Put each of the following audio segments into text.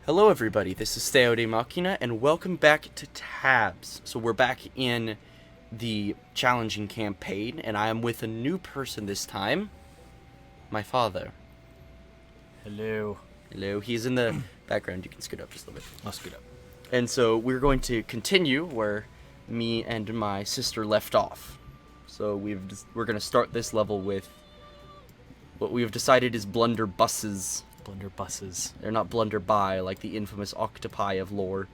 Hello everybody, this is Theo de Machina, and welcome back to Tabs. So we're back in the challenging campaign, and I am with a new person this time. My father. Hello. Hello, he's in the background, you can scoot up just a little bit. I'll scoot up. And so we're going to continue where me and my sister left off. So we're going to start this level with what we have decided is blunderbusses. Blunderbusses. They're not blunderby like the infamous octopi of lore.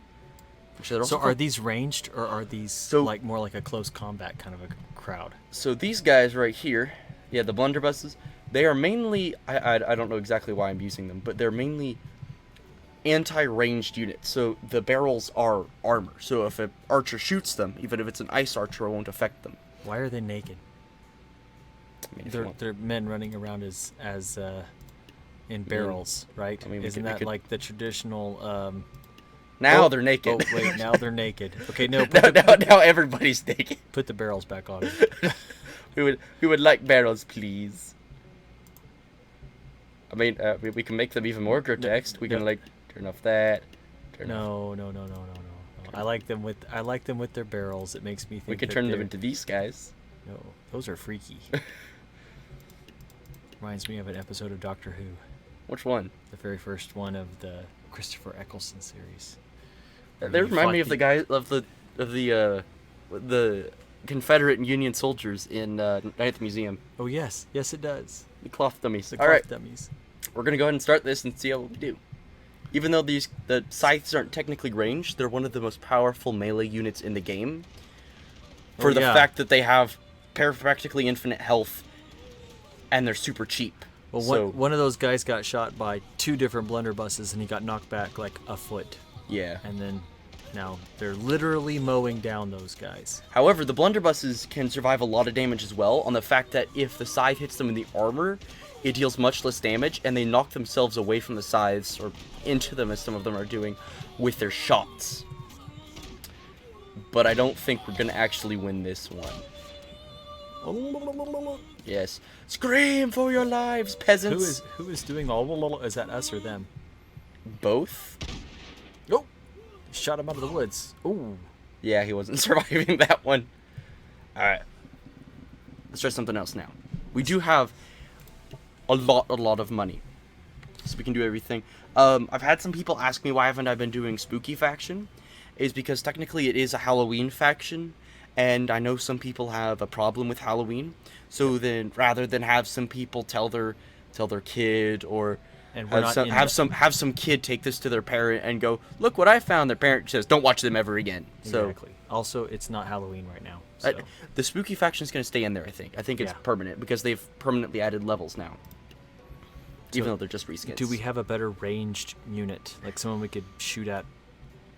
So are these ranged, or are these like more like a close combat kind of a crowd? So these guys right here, yeah, the blunderbusses, they are mainly, I don't know exactly why I'm using them, but they're mainly anti-ranged units. So the barrels are armor. So if an archer shoots them, even if it's an ice archer, it won't affect them. Why are they naked? I mean, they're men running around as in barrels, right? I mean, Isn't that like the traditional? Now they're naked. Oh wait, now they're naked. Okay, no. Now everybody's naked. Put the barrels back on. we would like barrels, please. I mean, we can make them even more grotesque. We can like turn off that. No. I like them with their barrels. It makes me think we could turn them into these guys. No, those are freaky. Reminds me of an episode of Doctor Who. Which one? The very first one of the Christopher Eccleston series. They remind me of the guy of the Confederate and Union soldiers in Night at the Museum. Oh yes, it does. The cloth dummies. The cloth dummies. We're gonna go ahead and start this and see how we do. Even though the scythes aren't technically ranged, they're one of the most powerful melee units in the game. For the fact that they have practically infinite health, and they're super cheap. Well, one of those guys got shot by two different blunderbusses, and he got knocked back like a foot. Yeah. And then now they're literally mowing down those guys. However, the blunderbusses can survive a lot of damage as well, on the fact that if the scythe hits them in the armor, it deals much less damage, and they knock themselves away from the scythes, or into them as some of them are doing, with their shots. But I don't think we're going to actually win this one. Yes. Scream for your lives, peasants! Who is doing all? Is that us or them? Both? Oh! Shot him out of the woods. Ooh. Yeah, he wasn't surviving that one. Alright. Let's try something else now. We do have a lot of money. So we can do everything. I've had some people ask me why haven't I been doing Spooky Faction. Is because technically it is a Halloween faction. And I know some people have a problem with Halloween, so then rather than have some people tell their kid, or have some kid take this to their parent and go, look what I found. Their parent says, don't watch them ever again. Exactly. Also, it's not Halloween right now. So. The Spooky Faction is going to stay in there. I think it's permanent because they've permanently added levels now, even though they're just reskins. Do we have a better ranged unit, like someone we could shoot at?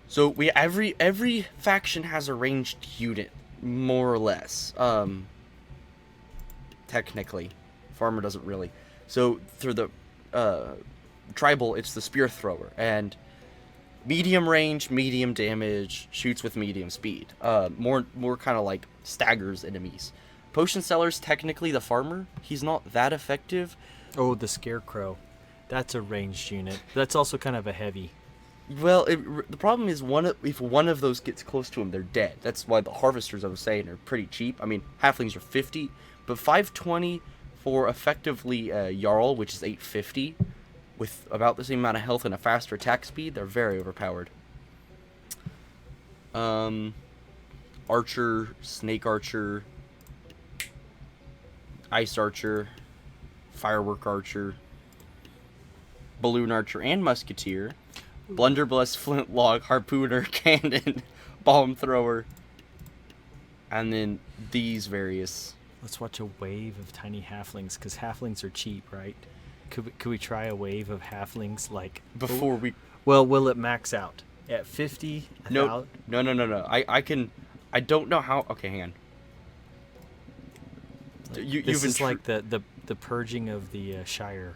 So every faction has a ranged unit. More or less. Technically. Farmer doesn't really. So, through the tribal, it's the spear thrower. And medium range, medium damage, shoots with medium speed. More kind of like staggers enemies. Potion seller's technically the farmer. He's not that effective. Oh, the scarecrow. That's a ranged unit. That's also kind of a heavy. Well, the problem is if one of those gets close to him, they're dead. That's why the harvesters, I was saying, are pretty cheap. I mean, halflings are 50, but 520 for effectively Jarl, which is 850, with about the same amount of health and a faster attack speed, they're very overpowered. Archer, snake archer, ice archer, firework archer, balloon archer, and musketeer. Blunderbuss, flintlock, harpooner, cannon, bomb thrower, and then these various. Let's watch a wave of tiny halflings, because halflings are cheap, right? Could we try a wave of halflings like before we? Well, will it max out at 50? No. I can. I don't know how. Okay, hang on. This is like the purging of the Shire.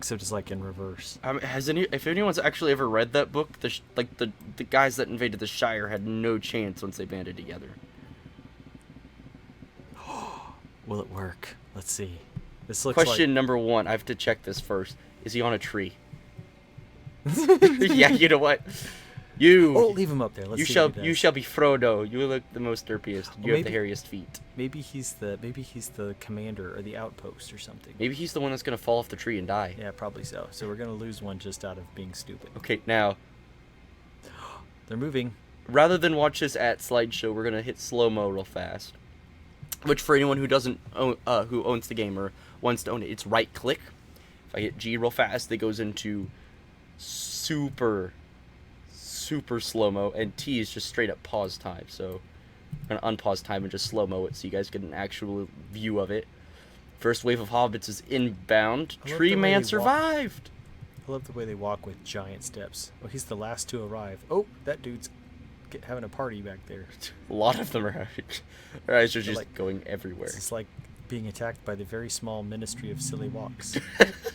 Except it's like in reverse. If anyone's actually ever read that book, the guys that invaded the Shire had no chance once they banded together. Will it work? Let's see. This looks Question number one. I have to check this first. Is he on a tree? Yeah, you know what? You Oh, leave him up there. Let's you see shall what he you does. shall be Frodo. You look the most derpiest. You have the maybe- hairiest feet. Maybe he's the commander or the outpost or something. Maybe he's the one that's gonna fall off the tree and die. Yeah, probably so. So we're gonna lose one just out of being stupid. Okay, now They're moving. rather than watch this at slideshow, we're gonna hit slow mo real fast. Which for anyone who doesn't own, who owns the game or wants to own it, it's right click. If I hit G real fast, it goes into super slow mo, and T is just straight up pause time. So I'm gonna unpause time and just slow mo it so you guys get an actual view of it. First wave of hobbits is inbound. I love Tree the way man they survived. I love the way they walk with giant steps. Oh, he's the last to arrive. Oh, that dude's having a party back there. A lot of them are having. Their eyes are just like- going everywhere. This is like being attacked by the very small Ministry of Silly Walks.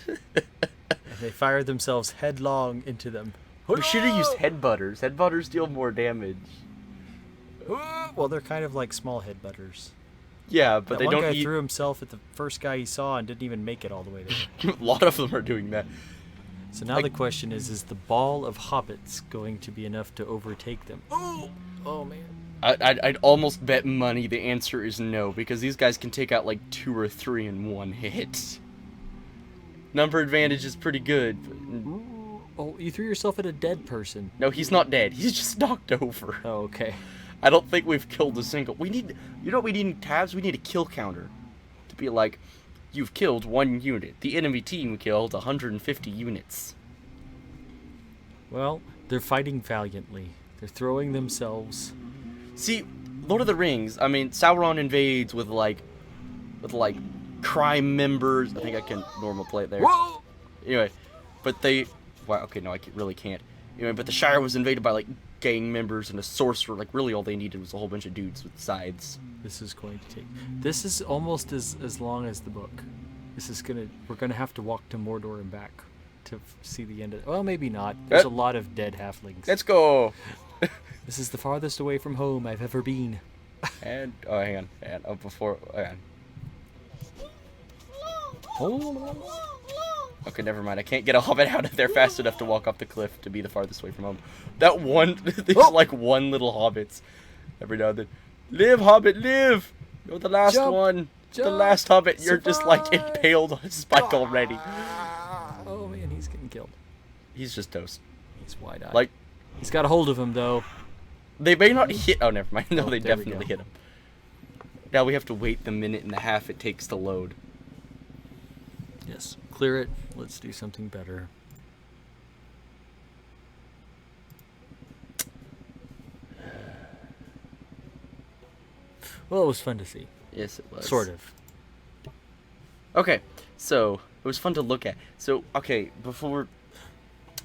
And they fire themselves headlong into them. We should have used headbutters. Headbutters deal more damage. Well, they're kind of like small headbutters. Yeah, but That they one don't guy eat. threw himself at the first guy he saw and didn't even make it all the way there. A lot of them are doing that. So now the question is the ball of hobbits going to be enough to overtake them? Oh man. I'd almost bet money the answer is no, because these guys can take out like 2 or 3 in one hit. Number advantage is pretty good. But Oh, you threw yourself at a dead person. no, he's not dead. He's just knocked over. Oh, okay. I don't think we've killed a single. We need. You know what we need in tabs? We need a kill counter. To be like, you've killed 1 unit. The enemy team killed 150 units. Well, they're fighting valiantly. They're throwing themselves. See, Lord of the Rings. I mean, Sauron invades with like crime members. I think I can normal play it there. Whoa! Anyway, but they. Wow. Okay, no, really can't. Anyway, but the Shire was invaded by like gang members and a sorcerer. Like, really, all they needed was a whole bunch of dudes with scythes. This is going to take. This is almost as long as the book. This is gonna. We're gonna have to walk to Mordor and back to see the end of. Well, maybe not. There's a lot of dead halflings. Let's go. This is the farthest away from home I've ever been. And oh, hang on. And before. Hang on. Okay, never mind. I can't get a hobbit out of there fast enough to walk off the cliff to be the farthest away from home. That one, there's like one little hobbits every now and then. Live, hobbit, live! You're the last Jump, one. The jump, last hobbit. You're just like survive. impaled on a spike already. Oh man, he's getting killed. He's just toast. He's wide-eyed. Like, He's got a hold of him though. they may not hit. Oh, never mind. No, Oh, they there we definitely go. hit him. Now we have to wait the minute and a half it takes to load. Yes. Clear it. Let's do something better. Well, it was fun to see. Yes, it was. Sort of. Okay, so it was fun to look at. So okay, before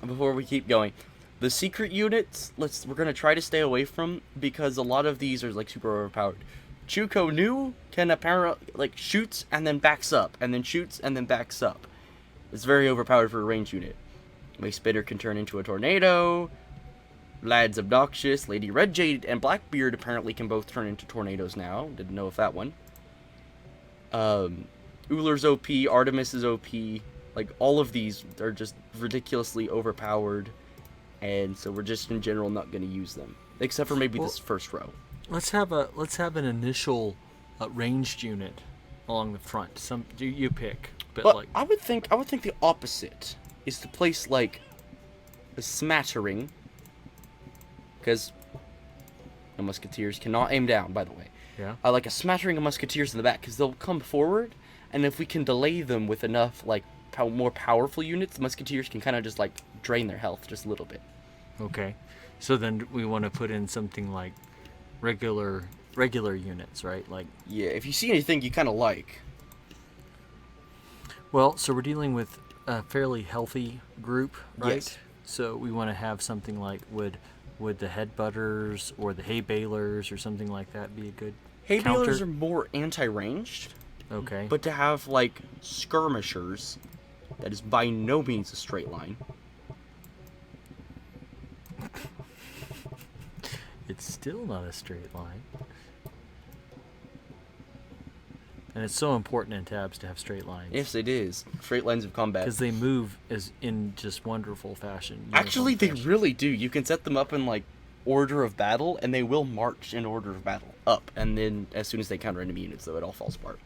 we keep going, the secret units we're gonna try to stay away from because a lot of these are like super overpowered. Chuko Nu can apparently like shoots and then backs up and then shoots and then backs up. It's very overpowered for a range unit. Mace Bitter can turn into a tornado. Lad's obnoxious. Lady Redjade and Blackbeard apparently can both turn into tornadoes now. Didn't know of that one. Ullr's OP, Artemis is OP. Like, all of these are just ridiculously overpowered. And so we're just, in general, not going to use them. Except for maybe Well- this first row. Let's have an initial ranged unit along the front. Some you pick, but But like I would think the opposite is to place, like, a smattering. Because the musketeers cannot aim down, by the way. yeah. Like a smattering of musketeers in the back, because they'll come forward, and if we can delay them with enough, like, more powerful units, the musketeers can kind of just, like, drain their health just a little bit. Okay. So then we want to put in something like regular units, right? Like, Yeah, if you see anything you kind of like. well, so we're dealing with a fairly healthy group, right? Yes. So we want to have something like would the headbutters or the hay balers or something like that be a good Hay counter? balers are more anti-ranged, Okay. but to have, like, skirmishers, that is by no means a straight line. It's still not a straight line. And it's so important in tabs to have straight lines. Yes, it is. Straight lines of combat. Because they move as in just wonderful fashion. Actually, they uniform fashion. really do. You can set them up in like order of battle, and they will march in order of battle up. And then as soon as they counter enemy units, though, it all falls apart.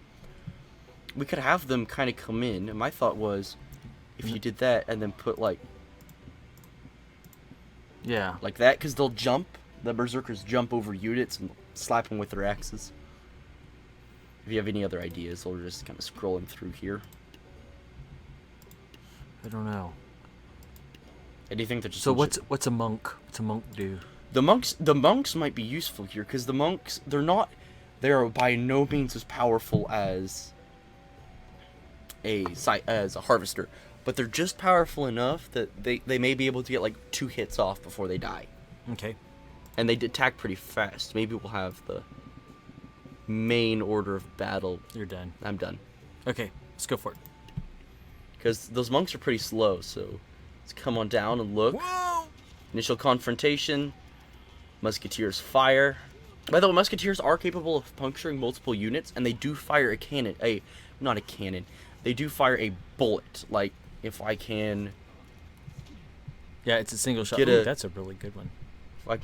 We could have them kind of come in. And my thought was, if you did that and then put like Yeah. that, because they'll jump. The berserkers jump over units and slap them with their axes. If you have any other ideas, we'll just kind of scrolling through here. I don't know. Anything that just So what's a monk? What's a monk do? the monks might be useful here, because the monks they are by no means as powerful as a harvester, but they're just powerful enough that they may be able to get like 2 hits off before they die, Okay. and they attack pretty fast. Maybe we'll have the main order of battle. You're done. I'm done, Okay. Let's go for it. because those monks are pretty slow. So let's come on down and look. Whoa! Initial confrontation. Musketeers fire. By the way, musketeers are capable of puncturing multiple units, and they do fire a cannon. Not a cannon. They do fire a bullet. Like, if I can Yeah, it's a single shot. Get Ooh, a- that's a really good one.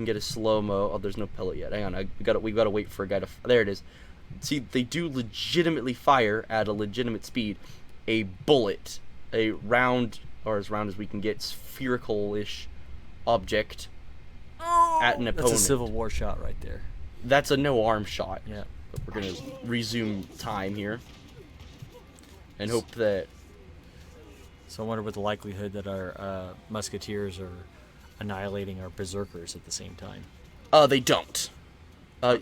get a slow-mo. Oh, there's no pellet yet. Hang on. We gotta wait for a guy to... There it is. See, they do legitimately fire at a legitimate speed a bullet. A round, or as round as we can get, spherical-ish object at an opponent. That's a Civil War shot right there. That's a no-arm shot. Yeah. But we're gonna resume time here. And hope that... So I wonder what the likelihood that our musketeers are annihilating our berserkers at the same time. They don't.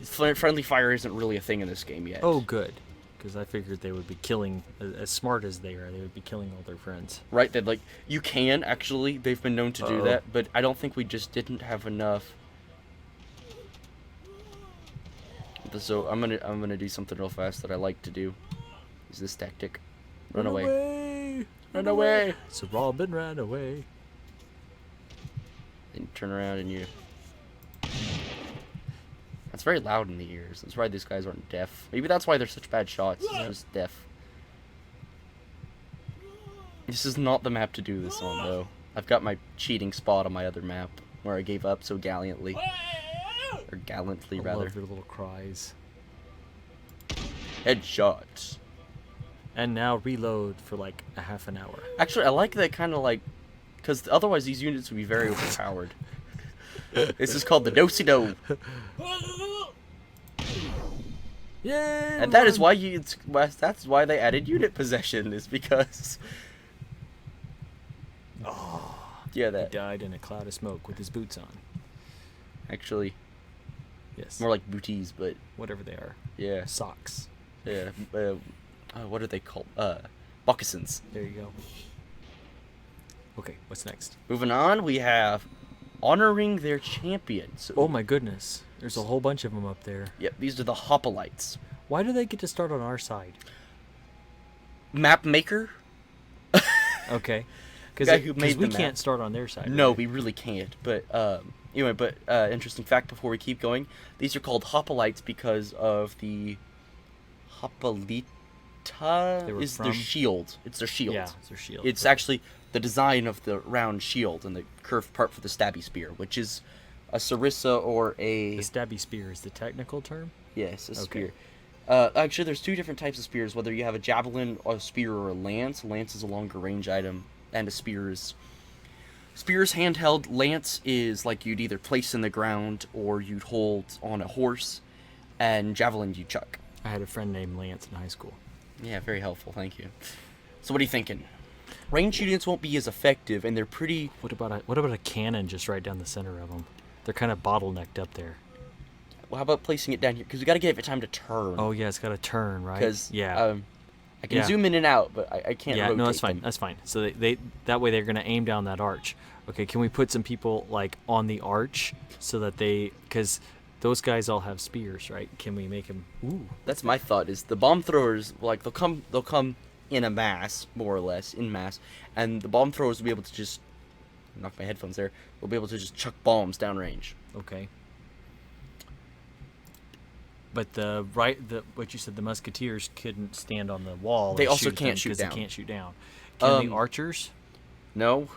Friendly fire isn't really a thing in this game yet. Oh, good. Because I figured they would be killing, as smart as they would be killing all their friends. Right, that like, you can, actually. They've been known to do Uh-oh. that, but I don't think we just didn't have enough. So I'm gonna do something real fast that I like to do. Is this tactic. Run away. Run away! So Robin ran away. And turn around and you... That's very loud in the ears. That's why these guys aren't deaf. Maybe that's why they're such bad shots. They're just deaf. This is not the map to do this on, though. I've got my cheating spot on my other map, where I gave up so gallantly. Or gallantly, I rather. love their little cries. Headshots. And now reload for like a half an hour. Actually, I like that kind of like... Because otherwise these units would be very overpowered. This is called the do-si-do. Yay! And that is why that's why they added unit possession, is because... Yeah, He that. died in a cloud of smoke with his boots on. Actually, Yes. more like booties, but Whatever they are. yeah. Socks. Yeah. What are they called? Moccasins. There you go. Okay, what's next? Moving on, we have honoring their champion. So, Oh my goodness. There's a whole bunch of them up there. Yep, these are the hoplites. Why do they get to start on our side? Map maker? Okay. Guy who Because made we the map. can't start on their side. No, right? we really can't. But anyway, interesting fact before we keep going. These are called hoplites because of the hoplita They were is their from? shield. It's their shield. Yeah, it's their shield. It's actually the design of the round shield and the curved part for the stabby spear, which is a sarissa or a... The stabby spear is the technical term? Yes, a Okay. spear. Actually, there's 2 different types of spears, whether you have a javelin, a spear, or a lance. A lance is a longer range item, and a spear is... Spear's handheld. Lance is like you'd either place in the ground or you'd hold on a horse, and javelin you chuck. I had a friend named Lance in high school. Yeah, very helpful, thank you. So what are you thinking? Ranged units won't be as effective, and they're pretty... What about a cannon just right down the center of them? They're kind of bottlenecked up there. Well, how about placing it down here? Because we got to give it time to turn. Oh yeah, it's got to turn, right? Because yeah. I can Yeah. zoom in and out, but I can't Yeah, rotate no, that's fine. them. That's fine. So they that way they're gonna aim down that arch. Okay, can we put some people like on the arch so that because those guys all have spears, right? Can we make them? Ooh, That's my thought. Is the bomb throwers like they'll come in a mass, more or less, in mass, and the bomb throwers will be able to just knock my headphones there. We'll be able to just chuck bombs downrange. okay. But what you said, the musketeers couldn't stand on the wall. They and also shoot can't them shoot 'cause down. They can't shoot down. Can the Um, archers? No,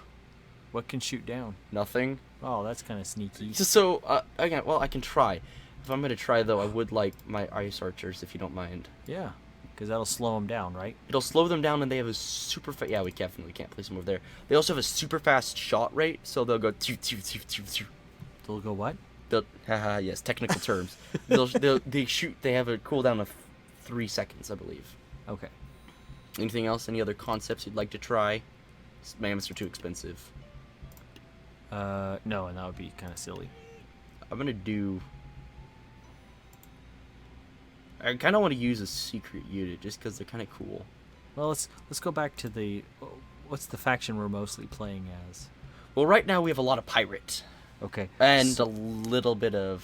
What can shoot down? nothing. Oh, that's kind of sneaky. So again, well, I can try. If I'm gonna try though, I would like my ice archers, if you don't mind. Yeah, because that'll slow them down, right? It'll slow them down, and they have a super fast. Yeah, we definitely can't place them over there. They also have a super fast shot rate, so they'll go. They'll go what? They'll, haha, yes, technical terms. They shoot. They have a cooldown of 3 seconds, I believe. Okay. Anything else? Any other concepts you'd like to try? Mammoths are too expensive. No, and that would be kind of silly. I'm gonna do. I kind of want to use a secret unit just because they're kind of cool. Well, let's go back to what's the faction we're mostly playing as? Well, right now we have a lot of pirate Okay. and a little bit of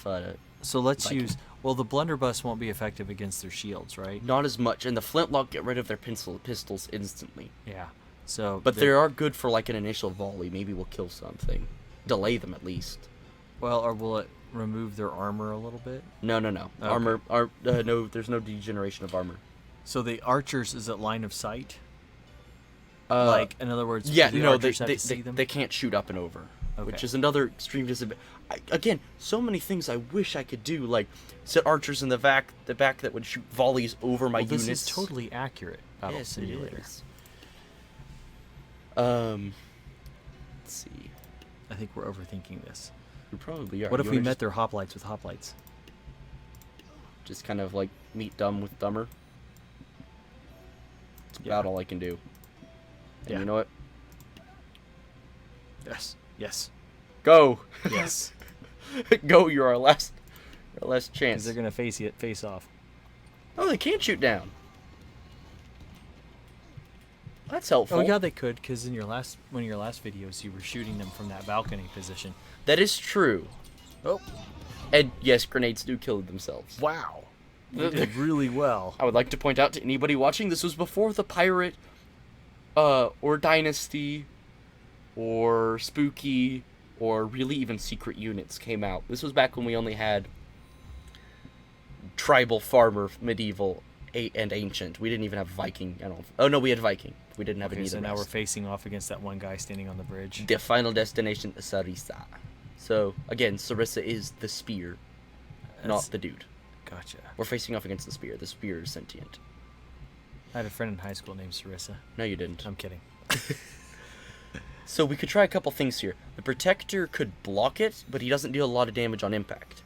So let's Viking. use. Well, the blunderbuss won't be effective against their shields, right? not as much, and the flintlock get rid of their pistols instantly. Yeah. So. But they are good for like an initial volley. Maybe we'll kill something, delay them at least. Well, or will it remove their armor a little bit? No. Okay. Armor. No, there's no degeneration of armor. So the archers is at line of sight. Uh, Like, in other words, Yeah, do the no, archers have to see they them? can't shoot up and over, which Okay. is another extreme disadvantage. Again, so many things I wish I could do, like set archers in the back that would shoot volleys over my Well, this units. is totally accurate. Battle Yes, it simulator. is. Let's see. I think we're overthinking this. We probably are. What if You we wanna met their hoplites with hoplites? just kind of like meet dumb with dumber? It's Yeah. about all I can do. And Yeah. you know what? Yes. Yes. Go, Yes. go! You're our last Because chance. they're gonna face off. Oh, they can't shoot down. That's helpful. Oh yeah, they could. Because in one of your last videos, you were shooting them from that balcony position. That is true. Oh. And yes, grenades do kill themselves. Wow. You did really well. I would like to point out to anybody watching, this was before the pirate, or dynasty, or spooky, or really even secret units came out. This was back when we only had tribal, farmer, medieval, and ancient. We didn't even have Viking. Oh no, we had Viking. We didn't have Okay, any of so the now we're rest. facing off against that one guy standing on the bridge. The final destination, Sarissa. So again, Sarissa is the spear, not That's- the dude. Gotcha. We're facing off against the spear. The spear is sentient. I had a friend in high school named Sarissa. No, you didn't. I'm kidding. So we could try a couple things here. The Protector could block it, but he doesn't deal a lot of damage on impact.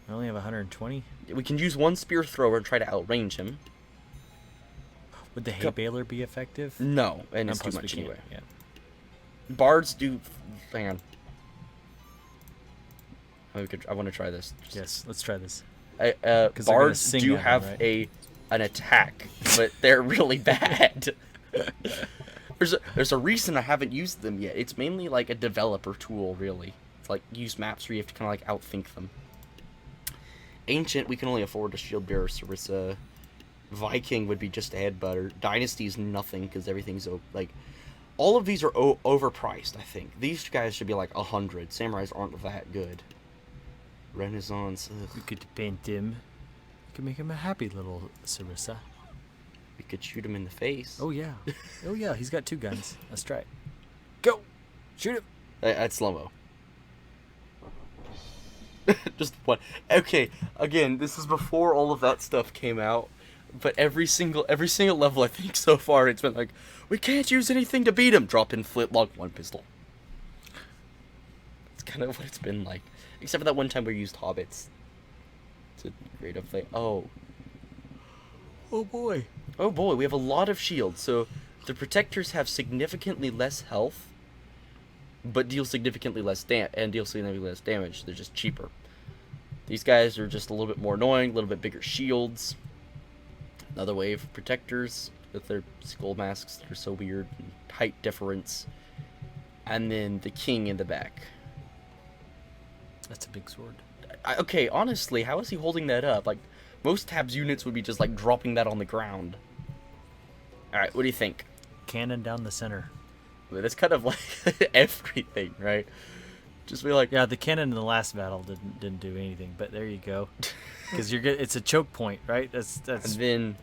I only have 120. We can use one spear thrower and try to outrange him. Would the hay Cup- baler be effective? No, and it's too plus we much can't- anyway. Yeah. Bards do. Hang on. I want to try this. Yes. Let's try this. Bards they're gonna sing do at him, have right? an attack, but they're really bad. There's a reason I haven't used them yet. It's mainly like a developer tool, really. It's like use maps where you have to kind of like outthink them. Ancient, we can only afford a shield bearer, Sarissa. Viking would be just a headbutter. Dynasty is nothing because everything's like. All of these are overpriced, I think. These guys should be like 100. Samurais aren't that good. Renaissance. We Ugh. could paint him. We could make him a happy little Sarissa. We could shoot him in the face. Oh yeah. Oh yeah. He's got 2 guns. Let's try it. Go. Shoot him. That's slow-mo. Just one. Okay, again, this is before all of that stuff came out. But every single level I think so far, it's been like, we can't use anything to beat him. Drop in flintlock, 1 pistol. It's kind of what it's been like. Except for that one time we used hobbits to create a fight. Oh. Oh boy. Oh boy, we have a lot of shields. So the protectors have significantly less health, but deal significantly less damage. They're just cheaper. These guys are just a little bit more annoying, a little bit bigger shields. Another wave of protectors with their skull masks that are so weird, and height difference. And then the king in the back. That's a big sword. Okay, honestly, how is he holding that up? Like, most Tabs units would be just like dropping that on the ground. Alright, what do you think? Cannon down the center. That's kind of like everything, right? Just be like, Yeah, the cannon in the last battle didn't do anything, but there you go. Because you're good. It's a choke point, right? That's and then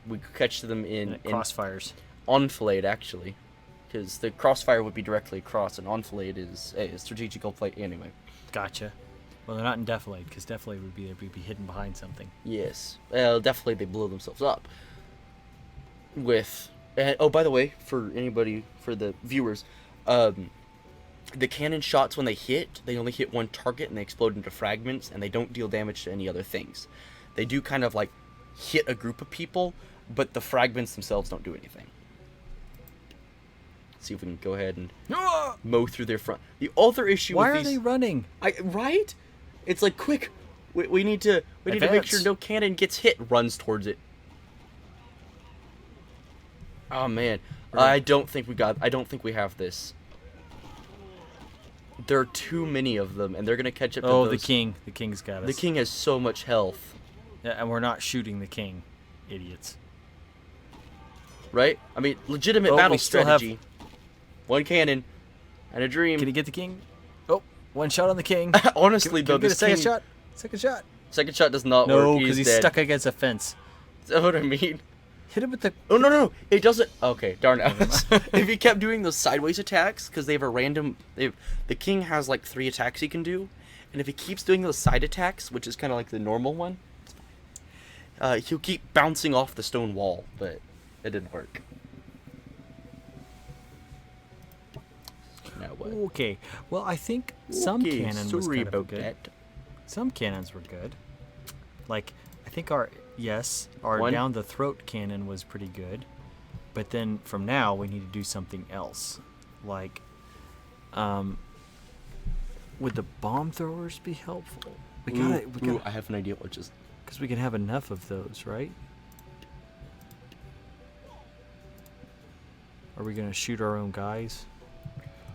we could catch them and it in crossfires. enfilade, actually. Because the crossfire would be directly across, and enfilade is a strategical play anyway. Gotcha. Well, they're not in defilade because defilade would be hidden behind something. Yes. Definitely they blow themselves up. With... oh, by the way, for anybody, for the viewers, the cannon shots, when they hit, they only hit one target and they explode into fragments, and they don't deal damage to any other things. They do kind of, like, hit a group of people, but the fragments themselves don't do anything. See if we can go ahead and mow through their front. The other issue Why with are these... they running? Right? It's like, quick! We need to make Advance. sure no cannon gets hit, runs towards it. Oh man, I don't think we have this. There are too many of them, and they're gonna catch up to Oh, those. the king. The king's got us. The king has so much health, Yeah, and we're not shooting the king, idiots. right? I mean, legitimate Oh, battle we still have- strategy. One cannon, and a dream. Can he get the king? Oh, one shot on the king. Honestly, Can though, we get a this second king, shot. Second shot. second shot does not No, work. because he's dead. stuck against a fence. Is that what I mean? Hit him with the. Oh no, it doesn't. Okay, darn it. If he kept doing those sideways attacks, because they have a random, the king has like 3 attacks he can do, and if he keeps doing those side attacks, which is kind of like the normal one, he'll keep bouncing off the stone wall, but it didn't work. Now what? Okay. Well, I think some Okay, cannon was sorry kind of about good. that. Some cannons were good. Like, I think our One. down the throat cannon was pretty good. But then from now we need to do something else. Like, would the bomb throwers be helpful? We Ooh, gotta, I have an idea what just. because we can have enough of those, right? Are we gonna shoot our own guys?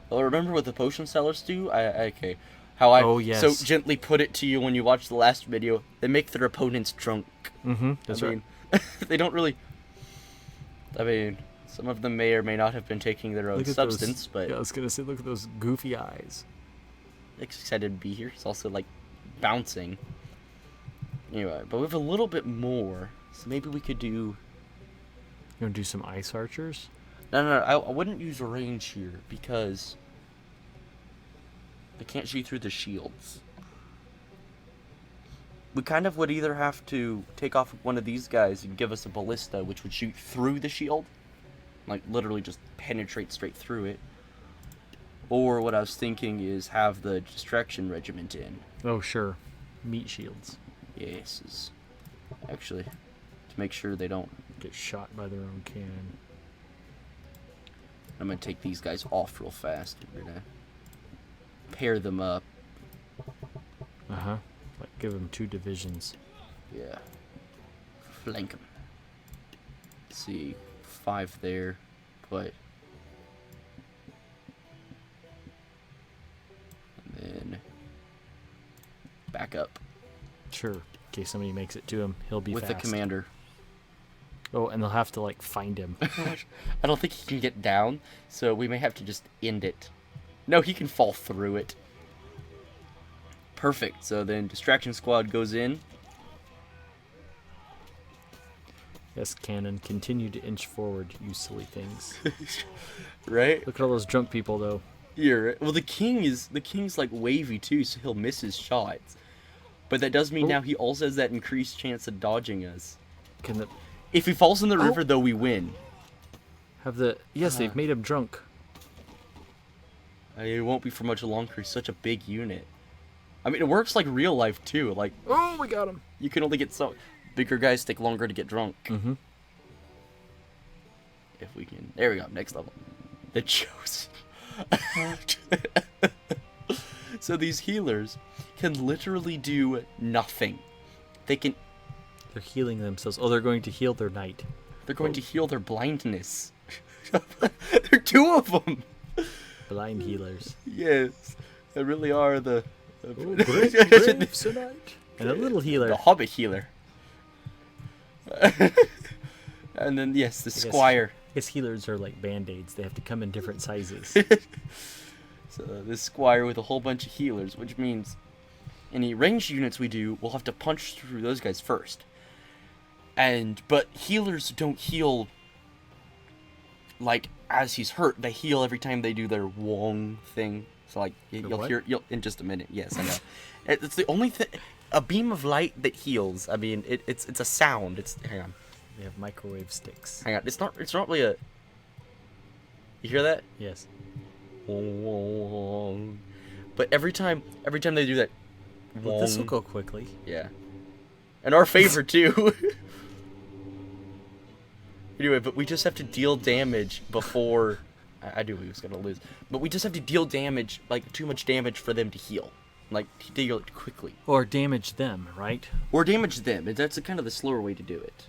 Well, remember what the potion sellers do? Okay. How I Oh, yes. so gently put it to you when you watched the last video. They make their opponents drunk. Mm-hmm. That's I right. mean, they don't really. I mean, some of them may or may not have been taking their own Look at substance, those, but yeah, I was gonna say, look at those goofy eyes. excited to be here. He's also like bouncing. Anyway, but we have a little bit more, so maybe we could do. You wanna do some ice archers? No. I wouldn't use range here because they can't shoot through the shields. We kind of would either have to take off one of these guys and give us a ballista, which would shoot through the shield, like literally just penetrate straight through it. Or what I was thinking is have the distraction regiment in. Oh, sure. Meat shields. Yes, actually, to make sure they don't. Get shot by their own cannon. I'm gonna take these guys off real fast. We're gonna pair them up. Uh-huh. Like, give them 2 divisions. Yeah. Flank them. See, 5 there. Put. And then back up Sure. In case somebody makes it to him, he'll be with fast. the commander. Oh, and they'll have to, like, find him. I don't think he can get down, so we may have to just end it. No, he can fall through it. Perfect. So then distraction squad goes in. Yes, cannon. Continue to inch forward, you silly things. Right? Look at all those drunk people, though. Here. Well, the king's like wavy too, so he'll miss his shots. But that does mean Oh. now he also has that increased chance of dodging us. Can the If he falls in the Oh. river, though, we win. have the? Yes, they've made him drunk. It won't be for much longer. He's such a big unit. I mean, it works like real life too. Like Oh, we got him. you can only get so bigger guys take longer to get drunk. Mm-hmm. If we can, there we go. Next level, the chosen. So these healers can literally do nothing. They can. They're healing themselves. Oh, they're going to heal their knight. They're going to heal their blindness. There are 2 of them. Blind healers. Yes, they really are the. Oh, brave Sir Knight. And a little healer. The Hobbit healer. And then yes, the guess- squire. I guess healers are like band-aids. They have to come in different sizes. So this squire with a whole bunch of healers, which means any ranged units we do, we'll have to punch through those guys first. But healers don't heal like as he's hurt. They heal every time they do their Wong thing. So like you'll hear in just a minute. Yes, I know. It's the only thing. A beam of light that heals. I mean, it's a sound. Hang on. They have microwave sticks. Hang on. It's not really a. You hear that? Yes. But every time they do that. Well, this will go quickly. Yeah. And our favorite too. Anyway, but we just have to deal damage before. I knew we was gonna lose, but we just have to deal damage, like too much damage for them to heal, like to deal it quickly. Or damage them, right? Or damage them. That's kind of the slower way to do it.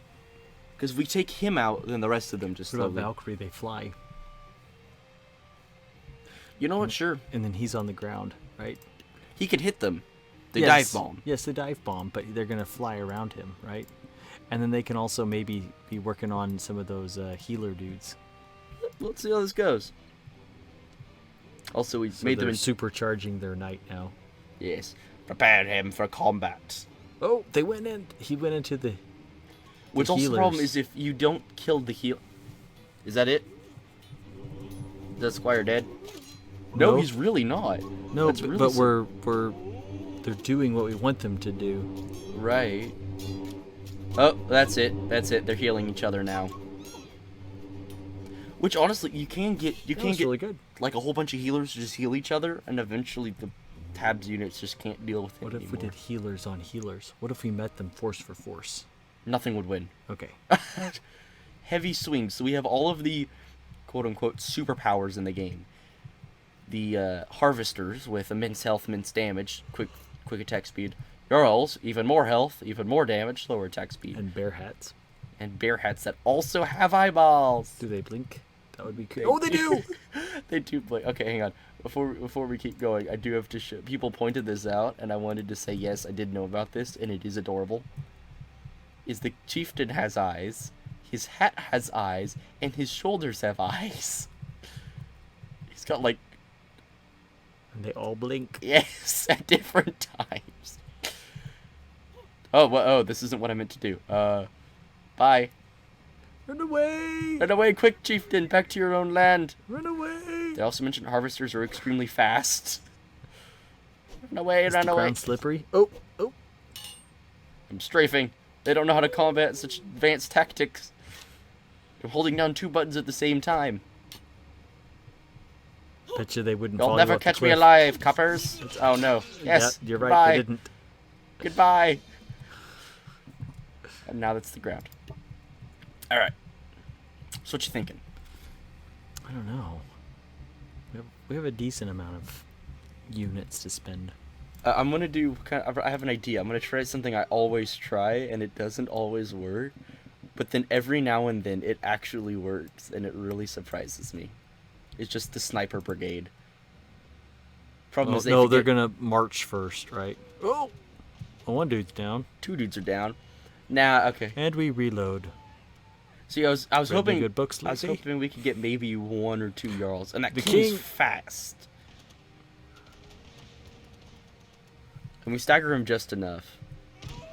Because if we take him out, then the rest of them just What slowly. about Valkyrie? They fly. You know what? Sure. And then he's on the ground, right? He could hit them. They Yes. dive bomb. Yes, the dive bomb, but they're gonna fly around him, right? And then they can also maybe be working on some of those healer dudes. Let's see how this goes. Also, we So made they're them. supercharging their knight now. Yes. Prepare him for combat. Oh, they went in. He went into the. Which also the problem healers. is if you don't kill the heal. Is that it? Is the squire dead? No, No. he's really not. No, That's but, really but sim- we're they're doing what we want them to do. Right. Oh, that's it. That's it. They're healing each other now. Which honestly, you can get Really good. like a whole bunch of healers to just heal each other, and eventually the tabs units just can't deal with it What if anymore. we did healers on healers? What if we met them force for force? Nothing would win. Okay. Heavy swings. So we have all of the quote-unquote superpowers in the game. The harvesters with immense health, immense damage, quick attack speed. Jarls, even more health, even more damage, slower attack speed. And bear hats. And bear hats that also have eyeballs. Do they blink? That would be cool. Oh, they do. They do play. Okay, hang on. Before we keep going, I do have to show. People pointed this out, and I wanted to say yes, I did know about this, and it is adorable. Is the chieftain has eyes, his hat has eyes, and his shoulders have eyes. He's got like And they all blink. yes at different times. Oh, oh, this isn't what I meant to do. Bye. Run away! Run away, quick, chieftain! Back to your own land. Run away! They also mentioned harvesters are extremely fast. Run away, Is run the away. ground slippery? Oh, oh. I'm strafing. They don't know how to combat such advanced tactics. I'm holding down 2 buttons at the same time. Bet you they wouldn't You'll follow never off the catch me cliff. alive, coppers. Oh no. Yes. Yeah, you're right. Goodbye. They didn't. Goodbye. And now that's the ground. All right. So what you thinking? I don't know. We have a decent amount of units to spend. I'm gonna do. I have an idea. I'm gonna try something I always try, and it doesn't always work. But then every now and then it actually works, and it really surprises me. It's just the sniper brigade. Problem is No, they're gonna march first, right? Oh, well, one dude's down, 2 dudes are down. Nah, okay. and we reload. See, I was Read me hoping good books, I was Lucy. hoping we could get maybe 1 or 2 Jarls, and that The king's king- fast. Can we stagger him just enough?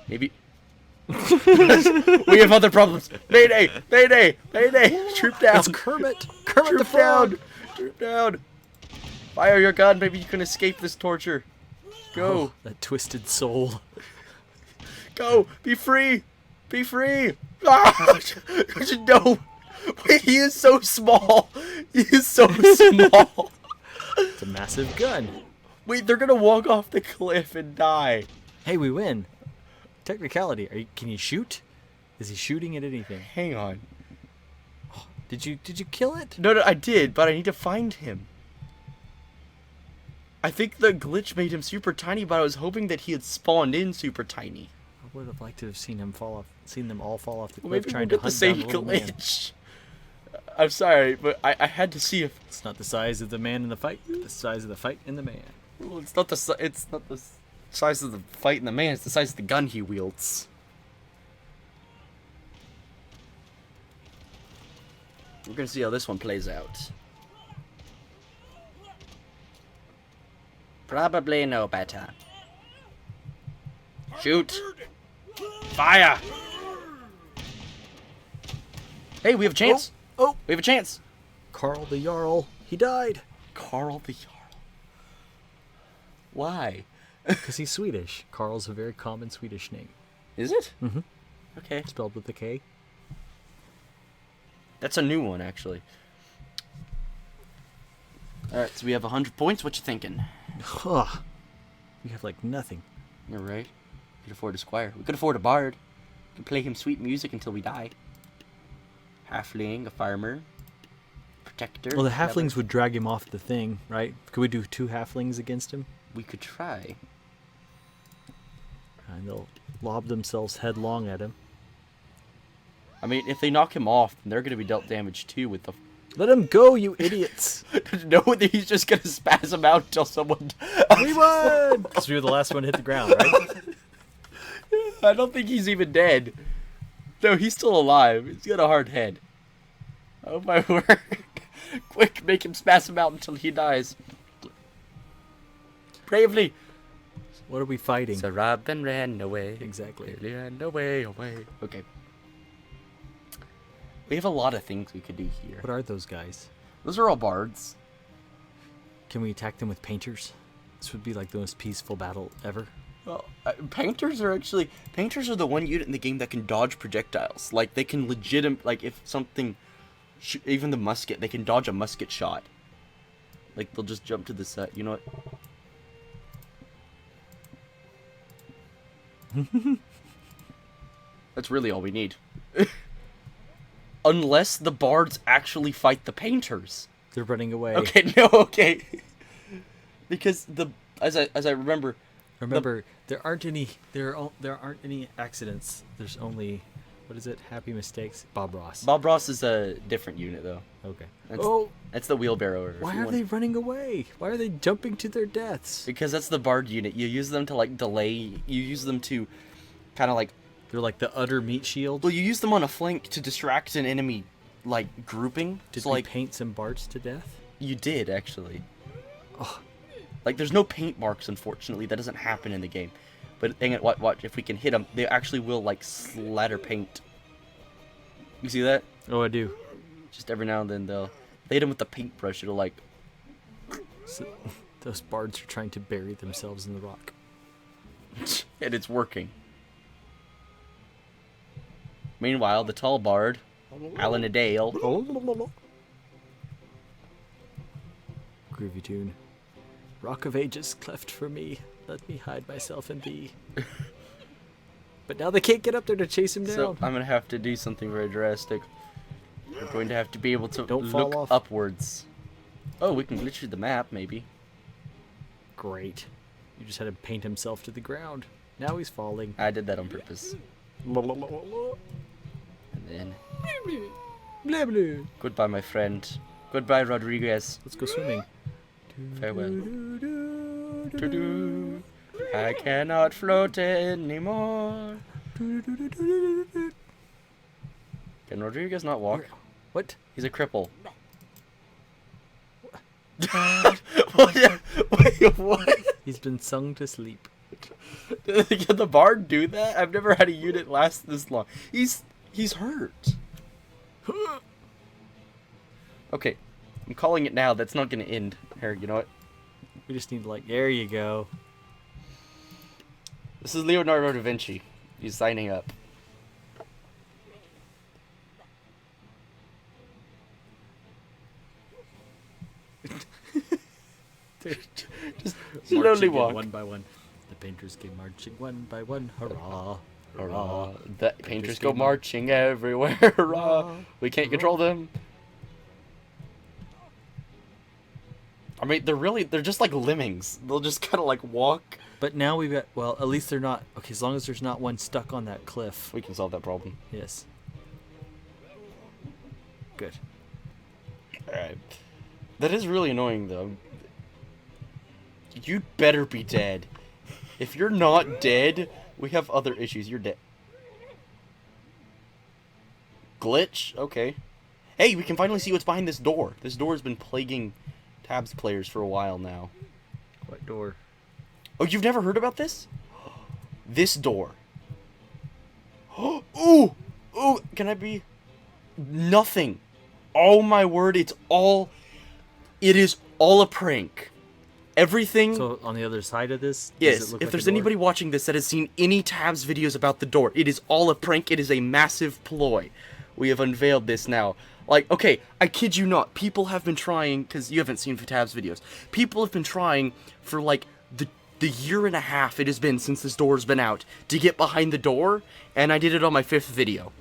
Maybe. We have other problems. Mayday! Mayday! Mayday! Troop down! It's Kermit. Kermit the Troop Frog. down! Troop down! Fire your gun. Maybe you can escape this torture. Go! Oh, that twisted soul. Go! Be free! Be free! Ah! No! Wait, he is so small! He is so small! It's a massive gun. Wait, they're gonna walk off the cliff and die. Hey, we win. Technicality. Can you shoot? Is he shooting at anything? Hang on. Did you kill it? No, I did, but I need to find him. I think the glitch made him super tiny, but I was hoping that he had spawned in super tiny. I would have liked to have seen him fall off. Seen them all fall off the Well, cliff maybe trying we'll to get the hunt same down the little man. glitch. I'm sorry, but I had to see if It's not the size of the man in the fight. The size of the fight in the man. well, it's not the size of the fight in the man. It's the size of the gun he wields. We're gonna see how this one plays out. Probably know better. Shoot. Fire. Hey, we have a chance. Oh! We have a chance. Carl the Jarl, he died. Carl the Jarl. Why? Because he's Swedish. Carl's a very common Swedish name. Is it? Mhm. Okay. Spelled with a K. That's a new one, actually. Alright, so we have 100 points. What you thinking? Ugh. We have like nothing. You're right. We could afford a squire. We could afford a bard. We could play him sweet music until we die. Halfling, a farmer, protector. Well, the whatever. halflings would drag him off the thing, right? Could we do 2 halflings against him? We could try. And they'll lob themselves headlong at him. I mean, if they knock him off, then they're going to be dealt damage too with the... Let him go, you idiots! No, he's just going to spasm out until someone... We won! Because we were the last one to hit the ground, right? I don't think he's even dead. No, he's still alive. He's got a hard head. Oh my word. Quick, make him spasm out until he dies. Bravely. What are we fighting? So Robin ran away. Exactly. He ran away. Okay. We have a lot of things we could do here. What are those guys? Those are all bards. Can we attack them with painters? This would be like the most peaceful battle ever. Well, painters are the one unit in the game that can dodge projectiles. Like, they can like, if something, even the musket, they can dodge a musket shot. Like, they'll just jump to the side. You know what? That's really all we need. Unless the bards actually fight the painters. They're running away. Okay, no, okay. Because as I remember, Remember, there aren't any accidents. There's only, what is it? Happy mistakes. Bob Ross. Bob Ross is a different unit though. Okay. That's, Oh, that's the wheelbarrow. Or why are they running away? Why are they jumping to their deaths? Because that's the bard unit. You use them to like delay. You use them to kind of like. They're like the utter meat shield. Well, you use them on a flank to distract an enemy, like grouping. Did So, we like paint some bards to death? you did actually. Oh. Like there's no paint marks, unfortunately. That doesn't happen in the game. But dang it, watch if we can hit them, they actually will like splatter paint. You see that? Oh, I do. Just every now and then they'll hit them with the paintbrush. It'll like. So, those bards are trying to bury themselves in the rock. And it's working. Meanwhile, the tall bard, Alan Adale. Groovy tune. Rock of Ages cleft for me. Let me hide myself in thee. But now they can't get up there to chase him down. So I'm gonna have to do something very drastic. We're going to have to be able to Don't fall look off. upwards. Oh, we can glitch through the map, maybe. Great. You just had to paint himself to the ground. Now he's falling. I did that on purpose. And then, Blah, blah. goodbye, my friend. Goodbye, Rodriguez. Let's go swimming. Farewell. Doo-doo. I cannot float anymore. Can Rodriguez not walk? What? He's a cripple. Wait, what? He's been sung to sleep. Can the bard do that? I've never had a unit last this long. He's hurt. Okay, I'm calling it now. That's not gonna end. Here, you know what? We just need like, there you go. This is Leonardo da Vinci. He's signing up. Just slowly Marching in walk. one by one. The painters came marching one by one. Hurrah! Hurrah. The painters go marching everywhere. Hurrah. We can't control them. I mean, they're just like lemmings. They'll just kind of like walk. But now we've got, well, at least they're not, okay, as long as there's not one stuck on that cliff. We can solve that problem. Yes. Good. Alright. That is really annoying, though. You'd better be dead. If you're not dead, we have other issues. You're dead. Glitch? Okay. Hey, we can finally see what's behind this door. This door has been plaguing Tabs players for a while now. What door? Oh, you've never heard about this? This door. Ooh! Ooh! Can I be... Nothing. Oh my word, it is all a prank. Everything... So on the other side of this, does Yes, it look if like there's a door? anybody watching this that has seen any Tabs videos about the door, it is all a prank. It is a massive ploy. We have unveiled this now. Like, okay, I kid you not, people have been trying, because you haven't seen Tabs videos, people have been trying for, like, the year and a half it has been since this door's been out to get behind the door, and I did it on my 5th video.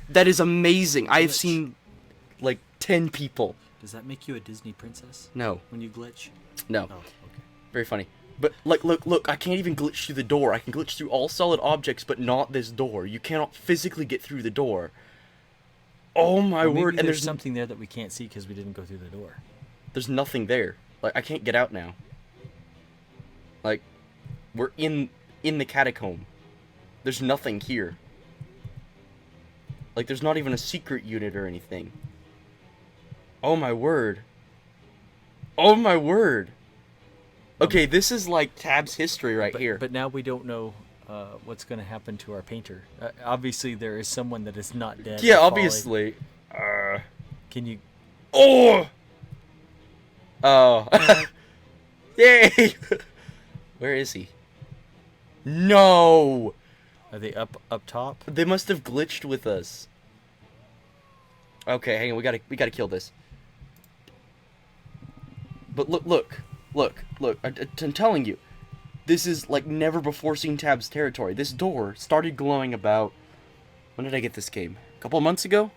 That is amazing. I have seen, like, 10 people. Does that make you a Disney princess? No. When you glitch? No. Oh, okay. Very funny. But, like, look, I can't even glitch through the door. I can glitch through all solid objects, but not this door. You cannot physically get through the door. Oh my Well, maybe word, and there's there's something there that we can't see because we didn't go through the door. there's nothing there. Like, I can't get out now. Like, we're in the catacomb. There's nothing here. Like, there's not even a secret unit or anything. Oh my word. Oh my word. Okay, this is like Tab's history right here. But now we don't know what's going to happen to our painter. Obviously, there is someone that is not dead. Yeah, or falling. obviously. Can you... Oh! Oh. Yay! Where is he? No! Are they up top? They must have glitched with us. Okay, hang on, we gotta kill this. But look. I'm telling you, this is like never before seen Tab's territory. This door started glowing about... When did I get this game? A couple of months ago?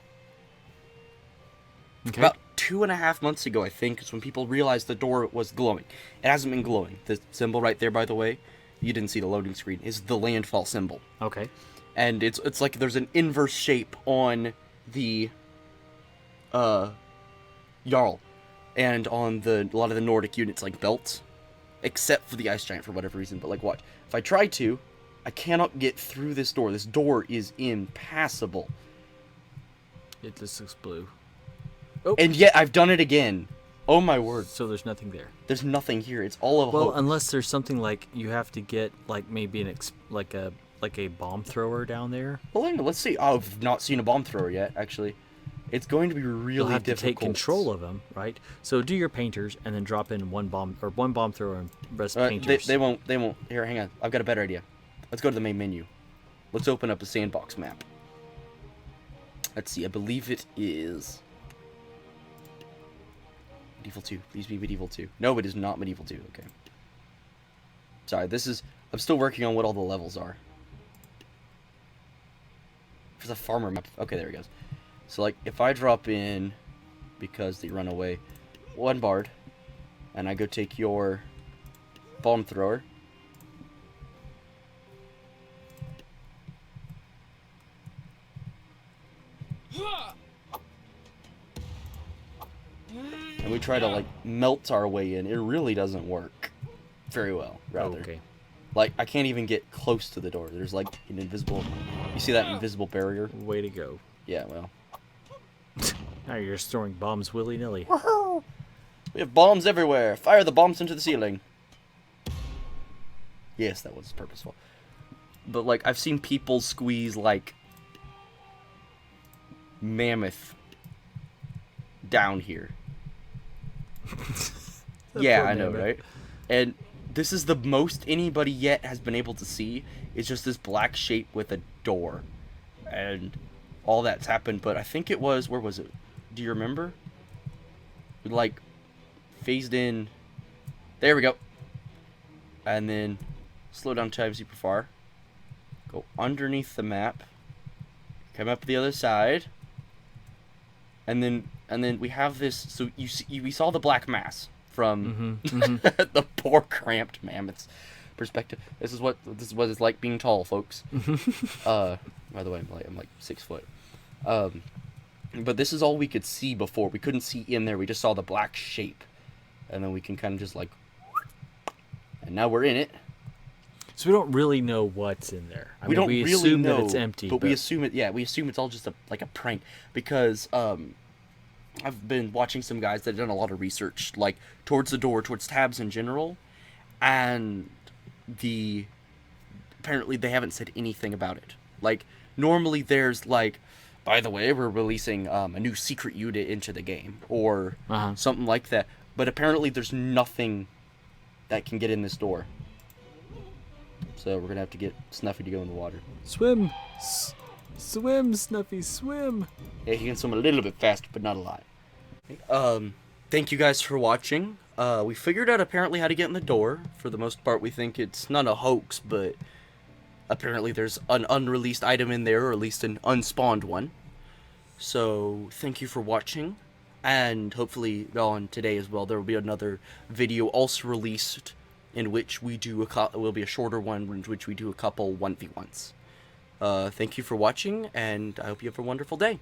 Okay. About 2.5 months ago, I think, is when people realized the door was glowing. It hasn't been glowing. The symbol right there, by the way, you didn't see the loading screen, is the landfall symbol. Okay. And it's like there's an inverse shape on the Jarl, and on a lot of the Nordic units, like belts, except for the Ice Giant for whatever reason. But like, watch, if I try to, I cannot get through this door. This door is impassable. It just looks blue. And yet I've done it again. Oh my word. So there's nothing there. There's nothing here. It's all of Well, hope. unless there's something like you have to get like maybe like a bomb thrower down there. Well, hang on, let's see. Oh, I've not seen a bomb thrower yet, actually. It's going to be really You'll have difficult. to take control of them, right? So do your painters and then drop in one bomb thrower and rest painters. They won't. Here, hang on. I've got a better idea. Let's go to the main menu. Let's open up a sandbox map. Let's see. I believe it is Medieval 2. Please be Medieval 2. No, it is not Medieval 2. Okay. Sorry, I'm still working on what all the levels are. There's a farmer map. Okay, there he goes. So, like, if I drop in, because they run away, one bard, and I go take your bomb thrower. And we try to, like, melt our way in. It really doesn't work very well, rather. Okay. Like, I can't even get close to the door. There's, like, an invisible... You see that invisible barrier? Way to go. Yeah, well... Now you're just throwing bombs willy-nilly. We have bombs everywhere. Fire the bombs into the ceiling. Yes, that was purposeful. But, like, I've seen people squeeze, like, mammoth down here. Yeah, poor I know, mammoth. right? And this is the most anybody yet has been able to see. It's just this black shape with a door. And all that's happened, but I think it was... Where was it? Do you remember? It, like, phased in... There we go. And then slow down time super far. Go underneath the map. Come up the other side. And then we have this... So we saw the black mass from the poor cramped mammoth's perspective. This is what it's like being tall, folks. By the way, I'm like 6 foot. But this is all we could see before. We couldn't see in there. We just saw the black shape, and then we can kind of just like. And now we're in it. So we don't really know what's in there. I We mean, don't we really assume know, that it's empty. but we assume it. Yeah, we assume it's all just like a prank because I've been watching some guys that have done a lot of research, like towards the door, towards tabs in general, and the apparently they haven't said anything about it. Like, normally there's like, by the way, we're releasing a new secret unit into the game, or something like that. But apparently there's nothing that can get in this door. So we're gonna have to get Snuffy to go in the water. Swim! Swim, Snuffy, swim! Yeah, he can swim a little bit faster, but not a lot. Thank you guys for watching. We figured out apparently how to get in the door. For the most part, we think it's not a hoax, but apparently there's an unreleased item in there, or at least an unspawned one. So, thank you for watching, and hopefully on today as well, there will be another video also released in which we do it will be a shorter one in which we do a couple 1v1s. Thank you for watching, and I hope you have a wonderful day.